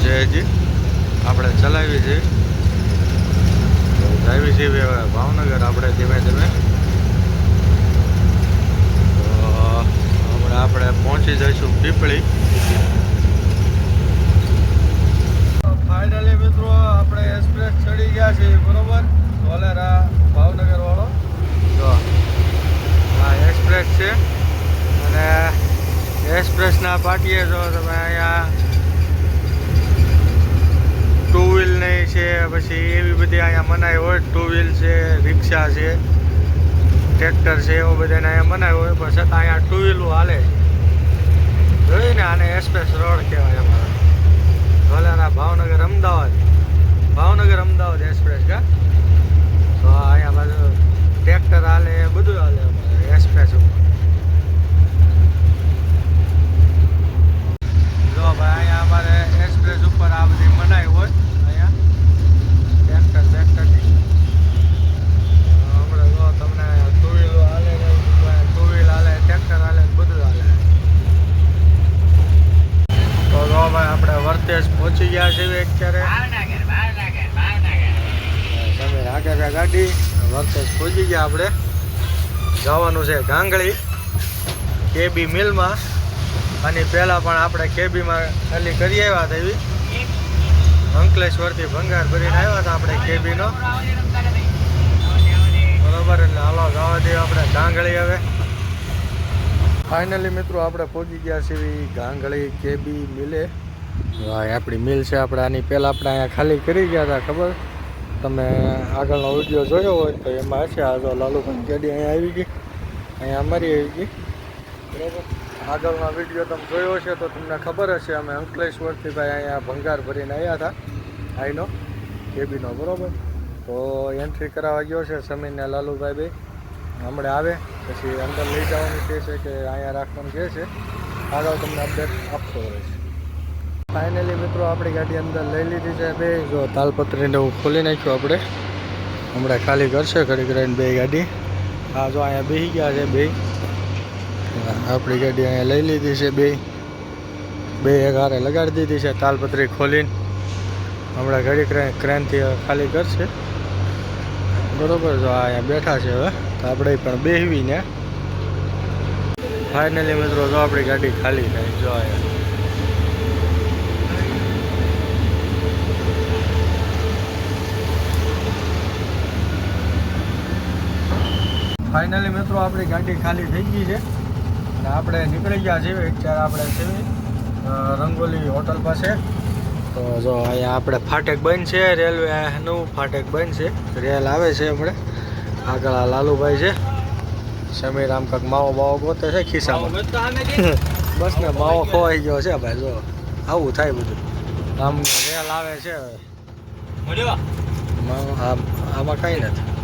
છે હજી આપણે ચલાવી છે આવી છે હવે ભાવનગર આપણે ધીમે ધીમે હમણાં આપણે પહોંચી જઈશું પીપળી ફાઇનલી મિત્રો આપણે એક્સપ્રેસ ચડી ગયા છીએ બરોબર ધોલેરા ભાવનગર વાળો તો આ એક્સપ્રેસ છે અને એક્સપ્રેસના પાટીએ જો તમે અહીંયા ટુ વ્હીલ નહીં છે પછી એવી બધી અહીંયા મનાઈ હોય ટુ વ્હીલ છે રિક્ષા છે ટ્રેક્ટર છે એવું બધાને અહીંયા મનાઈ હોય પણ છતાં અહીંયા ટુ વ્હીલું હાલે જોઈને આને એક્સપ્રેસ રોડ કહેવાય અમારા ધોલેરા ભાવનગર અમદાવાદ એક્સપ્રેસ કા તો અહીંયા બાજુ ટ્રેક્ટર હાલે બધું હાલે અમારે એક્સપ્રેસ ઉપર જો ભાઈ અહીંયા અમારે એક્સપ્રેસ ઉપર આ બધી મનાઈ હોય અહીંયા ટ્રેક્ટરની હમણાં જો તમને ટુ વ્હીલ હાલે ટુ વ્હીલ હાલે ટ્રેક્ટર હાલે બધું હાલે તો જો ભાઈ આપણે વર્તેજ પહોંચી ગયા છીએ અત્યારે તમે રાખે ગાડી વર્તેજ પહોંચી ગયા આપણે જવાનું છે ગાંગળી કેબી મિલમાં અને પહેલાં પણ આપણે કેબીમાં ખાલી કરી આવ્યા હતા એવી અંકલેશ્વરથી ભંગાર ભરીને આવ્યા હતા આપણે કેબીનો બરાબર એટલે હાલો જવા દઈએ આપણે ગાંગળી હવે ફાઇનલી મિત્રો આપણે પહોંચી ગયા છીએ ગાંગળી કેબી મિલે આપણી મિલ છે આપણે આની પહેલાં આપણે અહીંયા ખાલી કરી ગયા હતા ખબર તમે આગળનો વિડીયો જોયો હોય તો એમાં હશે આ જો લાલુભાઈ ગાડી અહીંયા આવી ગઈ અહીંયા અમારી આવી ગઈ બરાબર આગળનો વિડીયો તમે જોયો હશે તો તમને ખબર હશે અમે અંકલેશ્વરથી ભાઈ અહીંયા ભંગાર ભરીને આવ્યા હતા આઈનો કેબીનો બરાબર તો એન્ટ્રી કરાવવા ગયો છે સમીરને લાલુભાઈ ભાઈ હમણાં આવે પછી અંદર લઈ જવાનું કહે છે કે અહીંયા રાખવાનું કહે છે આગળ તમને અપડેટ આપતો રહેશે ફાઇનલી મિત્રો આપણી ગાડી અંદર લઈ લીધી છે બે જો તાલપત્રીને હું ખોલી નાખ્યું આપણે હમણાં ખાલી કરશે ઘડી કરીને બે ગાડી હા જો અહીંયા બેસી ગયા છે બે આપણી ગાડી અહીંયા લઈ લીધી છે બે એક હારે લગાડી દીધી છે તાલપત્રી ખોલીને હમણાં ઘડી ક્રેનથી ખાલી કરશે બરોબર જો અહીંયા બેઠા છે હવે તો આપણે પણ બેસવીને ફાઇનલી મિત્રો જો આપણી ગાડી ખાલી થાય જો અહીંયા ફાઇનલી મિત્રો આપણી ગાડી ખાલી થઈ ગઈ છે અને આપણે નીકળી ગયા છીએ અત્યારે આપણે છીએ રંગોલી હોટલ પાસે તો જો અહીંયા આપણે ફાટક બંધ છે રેલવેનું ફાટક બંધ છે રેલ આવે છે આપણે આગળ આ લાલુભાઈ છે સમીર આમ કાંક માવો બાવો ગોતે છે ખિસ્સામાં બસ ને માવો ખોવાઈ ગયો છે ભાઈ જો આવું થાય બધું આમ રેલ આવે છે આમાં કંઈ નથી